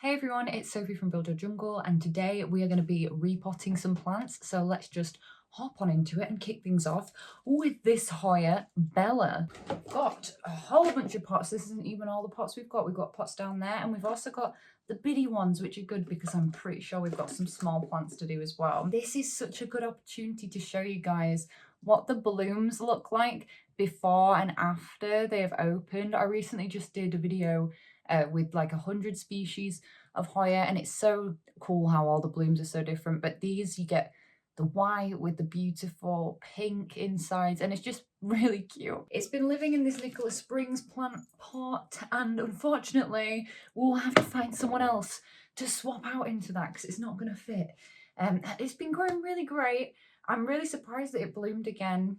Hey everyone, it's Sophie from Build Your Jungle, and today we are going to be repotting some plants. So let's just hop on into it and kick things off with this Hoya Bella. We've got a whole bunch of pots. This isn't even all the pots we've got. We've got pots down there, and we've also got the bitty ones, which are good because I'm pretty sure we've got some small plants to do as well. This is such a good opportunity to show you guys what the blooms look like before and after they have opened. I recently just did a video with like 100 species of Hoya, and it's so cool how all the blooms are so different. But these, you get the white with the beautiful pink insides, and it's just really cute. It's been living in this Nicholas Springs plant pot, and unfortunately we'll have to find someone else to swap out into that because it's not going to fit. It's been growing really great. I'm really surprised that it bloomed again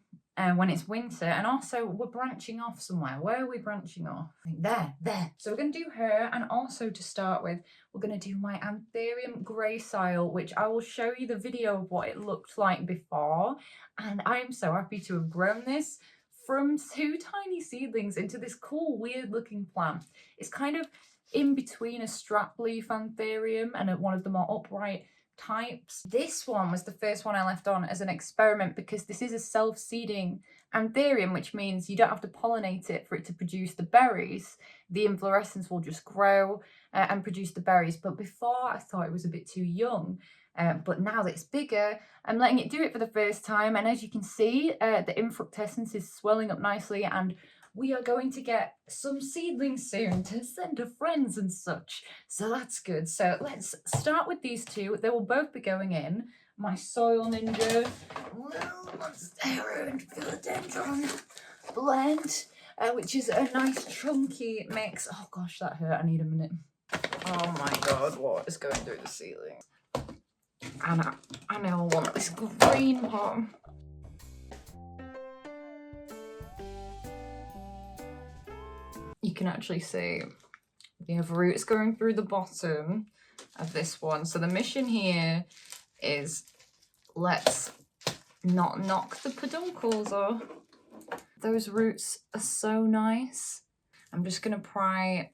when it's winter, and also we're branching off somewhere. Where are we branching off? I think there. So we're going to do her, and also to start with, we're going to do my Anthurium gracile, which I will show you the video of what it looked like before. And I am so happy to have grown this from 2 tiny seedlings into this cool, weird looking plant. It's kind of in between a strap leaf Anthurium and one of the more upright types. This one was the first one I left on as an experiment because this is a self-seeding Anthurium, which means you don't have to pollinate it for it to produce the berries. The inflorescence will just grow and produce the berries. But before, I thought it was a bit too young. But now that it's bigger, I'm letting it do it for the first time. And as you can see, the infructescence is swelling up nicely, and we are going to get some seedlings soon to send to friends and such. So that's good. So let's start with these two. They will both be going in my Soil.ninja Monstera and Philodendron blend, which is a nice chunky mix. Oh gosh, that hurt. I need a minute. Oh my god, what is going through the ceiling? And I know I want this green pot. You can actually see we have roots going through the bottom of this one. So the mission here is let's not knock the peduncles off. Those roots are so nice. I'm just going to pry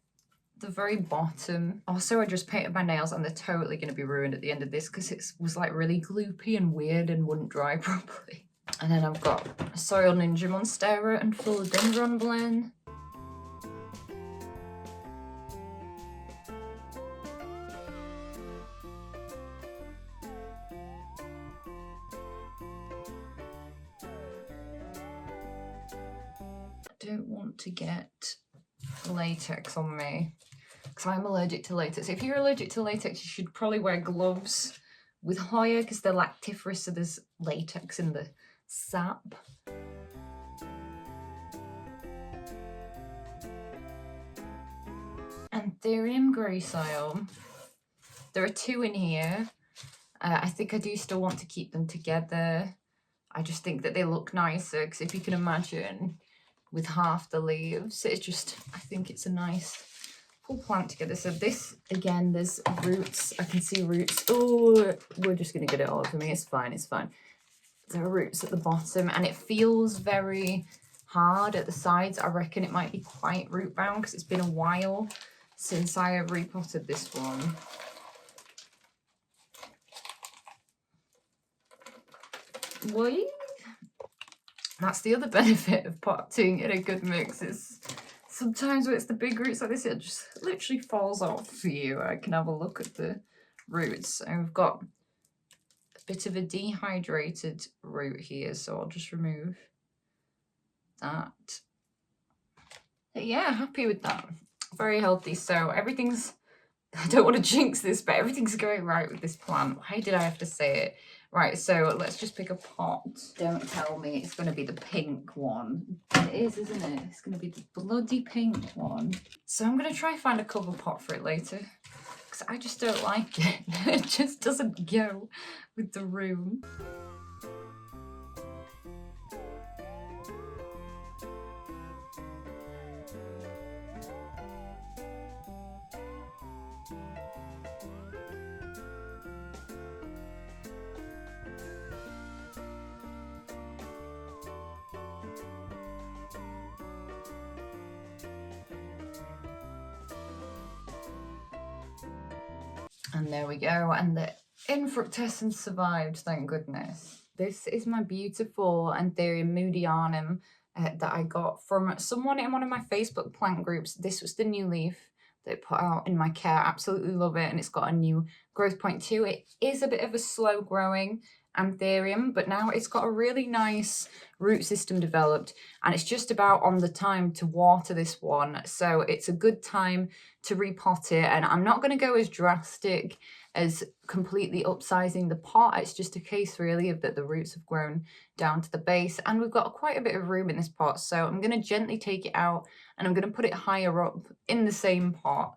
the very bottom. Also, I just painted my nails and they're totally going to be ruined at the end of this because it was like really gloopy and weird and wouldn't dry properly. And then I've got a Soil.ninja Monstera and Philodendron blend. Don't want to get latex on me because I'm allergic to latex. If you're allergic to latex, you should probably wear gloves with Hoya because they're lactiferous, so there's latex in the sap. Anthurium gracile. There are 2 in here. I think I do still want to keep them together. I just think that they look nicer because if you can imagine, with half the leaves, it's just, I think it's a nice full plant together. So this, again, there's roots. I can see roots. Oh, we're just going to get it all over me. It's fine, it's fine. There are roots at the bottom, and it feels very hard at the sides. I reckon it might be quite root bound because it's been a while since I have repotted this one. Wait. That's the other benefit of potting in a good mix is sometimes when it's the big roots like this, it just literally falls off for you. I can have a look at the roots. And we've got a bit of a dehydrated root here, so I'll just remove that. But yeah, happy with that. Very healthy. So everything's, I don't want to jinx this, but everything's going right with this plant. Why did I have to say it? Right, so let's just pick a pot. Don't tell me it's going to be the pink one. It is, isn't it? It's going to be the bloody pink one. So I'm going to try and find a cover pot for it later, because I just don't like it. It just doesn't go with the room. And there we go. And the infructescence survived, thank goodness. This is my beautiful Anthurium Moody that I got from someone in one of my Facebook plant groups. This was the new leaf that I put out in my care. Absolutely love it. And it's got a new growth point too. It is a bit of a slow growing Anthurium, but now it's got a really nice root system developed, and it's just about on the time to water this one. So it's a good time to repot it. And I'm not going to go as drastic as completely upsizing the pot. It's just a case really of that the roots have grown down to the base, and we've got quite a bit of room in this pot. So I'm going to gently take it out and I'm going to put it higher up in the same pot.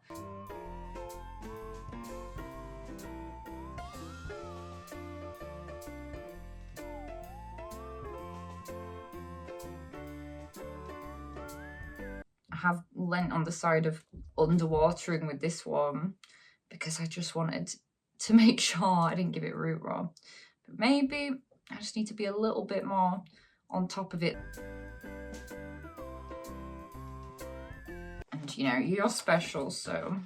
I have lent on the side of underwatering with this one because I just wanted to make sure I didn't give it root rot. But maybe I just need to be a little bit more on top of it. And you know, you're special, so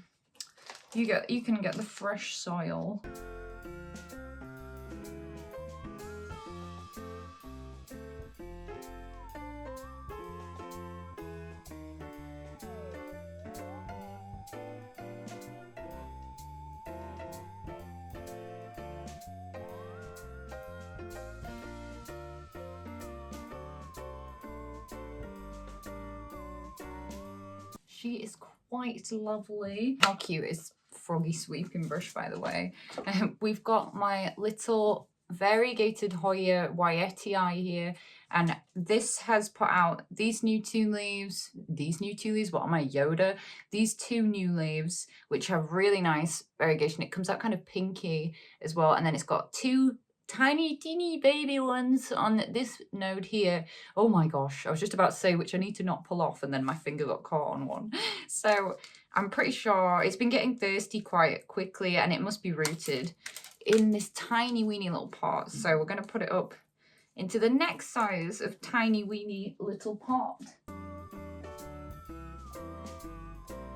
you can get the fresh soil. She is quite lovely. How cute is Froggy sweeping brush, by the way. We've got my little variegated Hoya Weepy here, and this has put out these two new leaves, what am I, Yoda? These two new leaves, which have really nice variegation. It comes out kind of pinky as well, and then it's got two tiny teeny baby ones on this node here. Oh my gosh, I was just about to say which I need to not pull off, and then my finger got caught on one. So I'm pretty sure it's been getting thirsty quite quickly, and it must be rooted in this tiny weeny little pot. So we're going to put it up into the next size of tiny weeny little pot.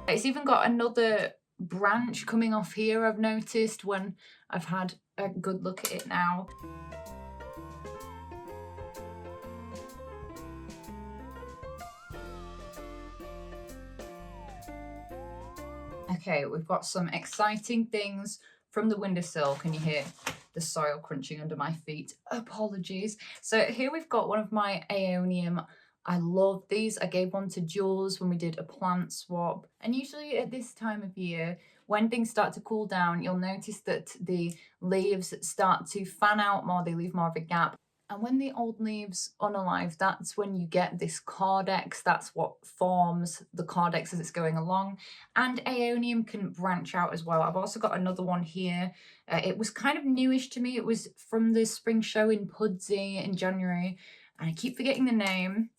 It's even got another branch coming off here, I've noticed, when I've had a good look at it now. Okay, we've got some exciting things from the windowsill. Can you hear the soil crunching under my feet? Apologies. So here we've got one of my Aeonium. I love these. I gave one to Jules when we did a plant swap. And usually at this time of year, when things start to cool down, you'll notice that the leaves start to fan out more, they leave more of a gap. And when the old leaves unalive, that's when you get this cordex. That's what forms the cordex as it's going along. And Aeonium can branch out as well. I've also got another one here. It was kind of newish to me. It was from the spring show in Pudsey in January. And I keep forgetting the name.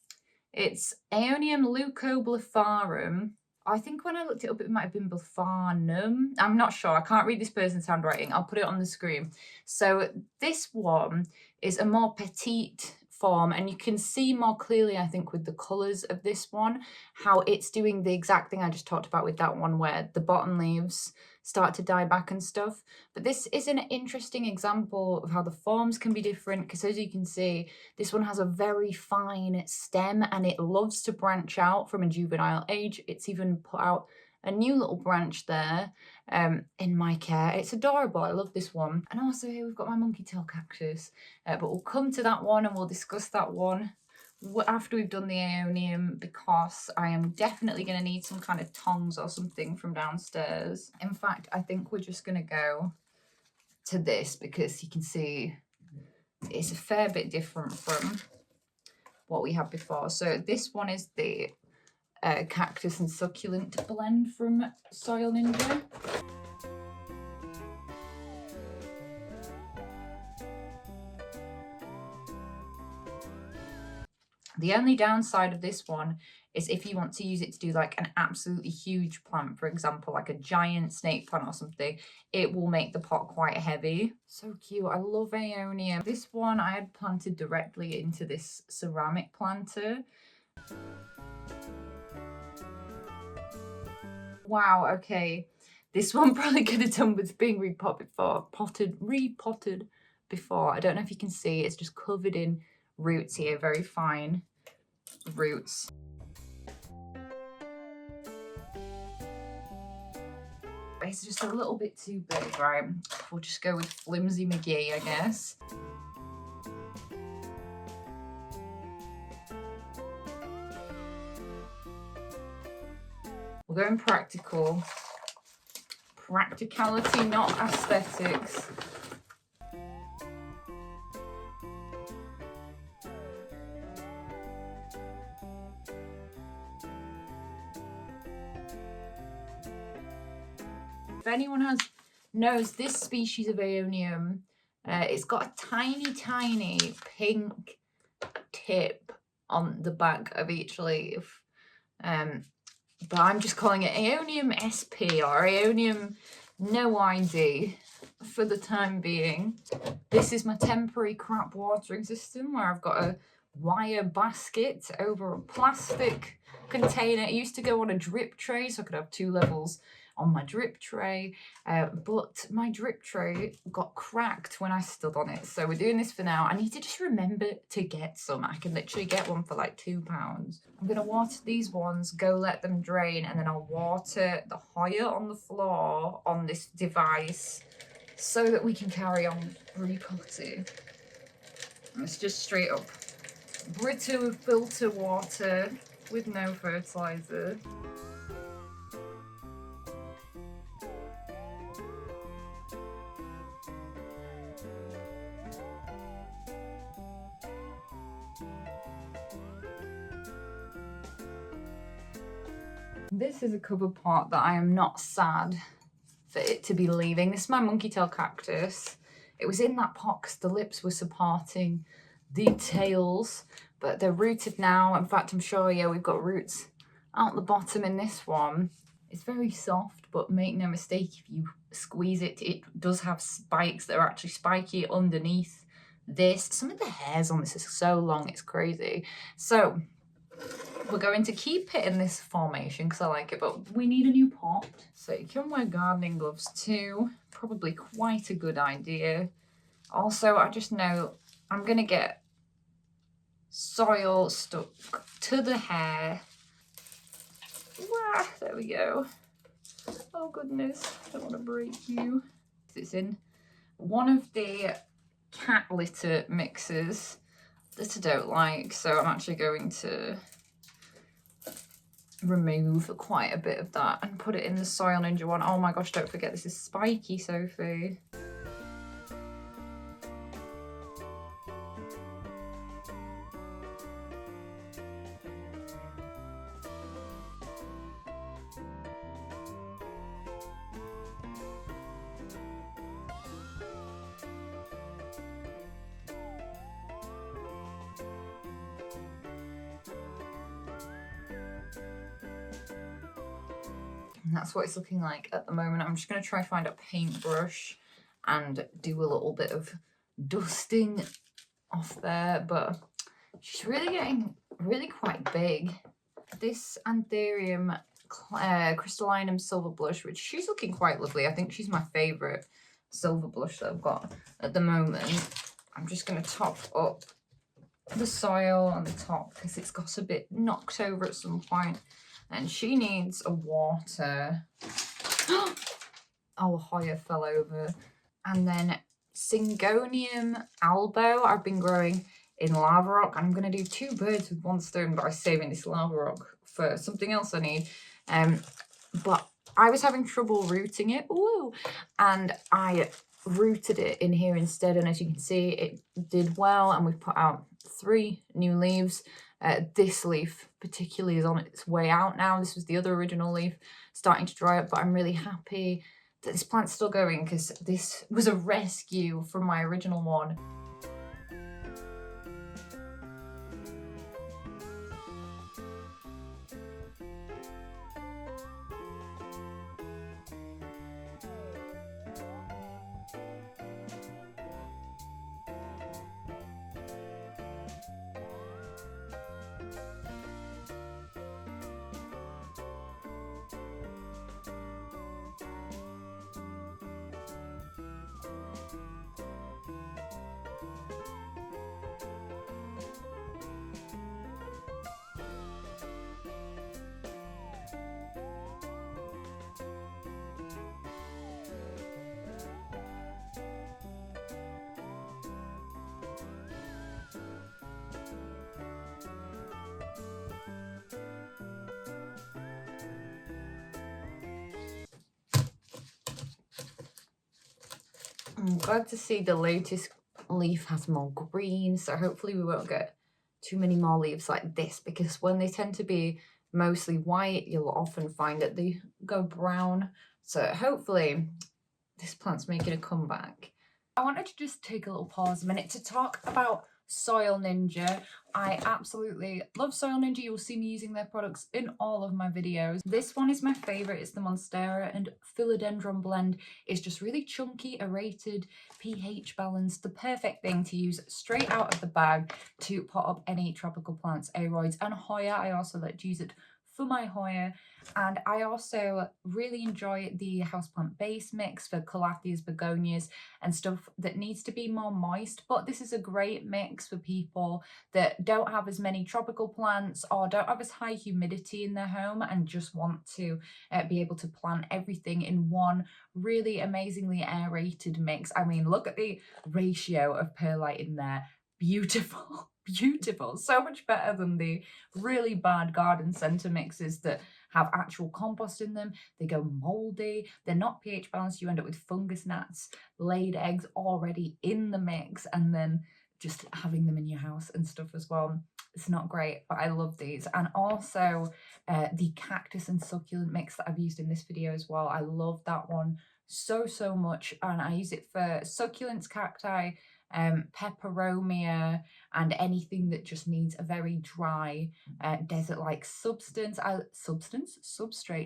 It's Aeonium leucoblepharum. I think when I looked it up, it might have been Blephanum. I'm not sure. I can't read this person's handwriting. I'll put it on the screen. So this one is a more petite form, and you can see more clearly, I think, with the colours of this one, how it's doing the exact thing I just talked about with that one, where the bottom leaves start to die back and stuff. But this is an interesting example of how the forms can be different, because as you can see, this one has a very fine stem and it loves to branch out from a juvenile age. It's even put out a new little branch there in my care. It's adorable. I love this one. And also here we've got my Monkeytail Cactus, but we'll come to that one and we'll discuss that one after we've done the Aeonium, because I am definitely going to need some kind of tongs or something from downstairs. In fact, I think we're just going to go to this because you can see it's a fair bit different from what we had before. So this one is the cactus and succulent blend from Soil.ninja. The only downside of this one is if you want to use it to do like an absolutely huge plant, for example, like a giant snake plant or something, it will make the pot quite heavy. So cute. I love Aeonium. This one I had planted directly into this ceramic planter. Wow, okay. This one probably could have done with being repotted before. I don't know if you can see, it's just covered in roots here, very fine roots. It's just a little bit too big, right? We'll just go with Flimsy McGee, I guess. We're going practical. Practicality, not aesthetics. If anyone knows this species of Aeonium, it's got a tiny pink tip on the back of each leaf. But I'm just calling it Aeonium SP or Aeonium no ID for the time being. This is my temporary crap watering system where I've got a wire basket over a plastic container. It used to go on a drip tray so I could have 2 levels on my drip tray, but my drip tray got cracked when I stood on it, so we're doing this for now. I need to just remember to get some. I can literally get one for like £2. I'm gonna water these ones, go let them drain, and then I'll water the Hoya on the floor on this device so that we can carry on repotting. It's just straight up Brita filter water with no fertilizer. This is a cover pot that I am not sad for it to be leaving. This is my Monkeytail Cactus. It was in that pot because the lips were supporting the tails, but they're rooted now. In fact, I'm sure, yeah, we've got roots out the bottom in this one. It's very soft, but make no mistake, if you squeeze it, it does have spikes that are actually spiky underneath this. Some of the hairs on this are so long, it's crazy. So we're going to keep it in this formation because I like it, but we need a new pot. So you can wear gardening gloves too. Probably quite a good idea. Also, I just know I'm going to get soil stuck to the hair. Wah, there we go. Oh goodness, I don't want to break you. It's in one of the cat litter mixes that I don't like, so I'm actually going to remove quite a bit of that and put it in the soil.ninja one. Oh my gosh, don't forget this is spiky, Sophie. And that's what it's looking like at the moment. I'm just going to try find a paintbrush and do a little bit of dusting off there, but she's really getting quite big. This Anthurium crystallinum silver blush, which she's looking quite lovely. I think she's my favourite silver blush that I've got at the moment. I'm just going to top up the soil on the top because it's got a bit knocked over at some point. And she needs a water. Oh, Hoya fell over. And then Syngonium albo I've been growing in lava rock. I'm going to do 2 birds with 1 stone by saving this lava rock for something else I need. But I was having trouble rooting it. Ooh, and I rooted it in here instead. And as you can see, it did well. And we've put out 3 new leaves. This leaf particularly is on its way out now. This was the other original leaf starting to dry up, but I'm really happy that this plant's still going because this was a rescue from my original one. I'm glad to see the latest leaf has more green, so hopefully we won't get too many more leaves like this, because when they tend to be mostly white, you'll often find that they go brown. So hopefully this plant's making a comeback. I wanted to just take a little pause a minute to talk about Soil Ninja. I absolutely love Soil Ninja. You'll see me using their products in all of my videos. This one is my favorite. It's the Monstera and Philodendron blend. It's just really chunky, aerated, pH balanced, the perfect thing to use straight out of the bag to pot up any tropical plants, aroids and Hoya. I also like to use it for my Hoya. And I also really enjoy the houseplant base mix for calatheas, begonias, and stuff that needs to be more moist. But this is a great mix for people that don't have as many tropical plants or don't have as high humidity in their home and just want to be able to plant everything in one really amazingly aerated mix. I mean, look at the ratio of perlite in there. Beautiful. Beautiful, so much better than the really bad garden centre mixes that have actual compost in them. They go mouldy, they're not pH balanced, you end up with fungus gnats, laid eggs already in the mix, and then just having them in your house and stuff as well. It's not great, but I love these. And also the cactus and succulent mix that I've used in this video as well. I love that one so much, and I use it for succulents, cacti, peperomia, and anything that just needs a very dry desert-like substrate.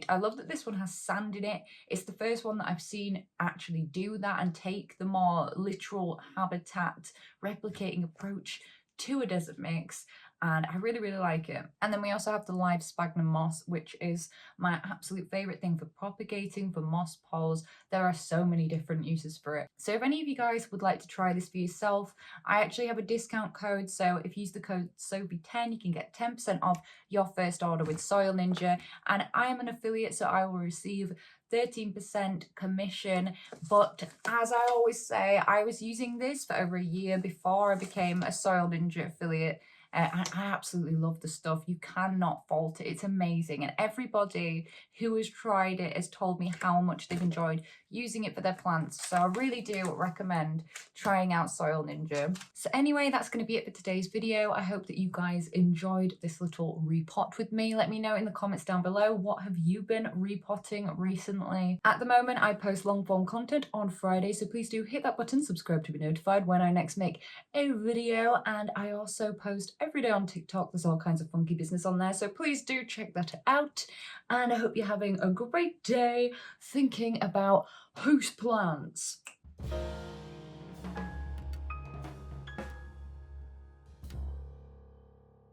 I love that this one has sand in it. It's the first one that I've seen actually do that and take the more literal habitat replicating approach to a desert mix, and I really like it. And then we also have the live sphagnum moss, which is my absolute favorite thing for propagating, for moss poles. There are so many different uses for it. So if any of you guys would like to try this for yourself, I actually have a discount code. So if you use the code SOBY10, you can get 10% off your first order with Soil Ninja. And I am an affiliate, so I will receive 13% commission. But as I always say, I was using this for over a year before I became a Soil Ninja affiliate. And I absolutely love the stuff. You cannot fault it. It's amazing. And everybody who has tried it has told me how much they've enjoyed using it for their plants. So I really do recommend trying out Soil Ninja. So anyway, that's going to be it for today's video. I hope that you guys enjoyed this little repot with me. Let me know in the comments down below, what have you been repotting recently? At the moment, I post long form content on Friday, so please do hit that button, subscribe to be notified when I next make a video. And I also post every day on TikTok. There's all kinds of funky business on there, so please do check that out. And I hope you're having a great day thinking about houseplants.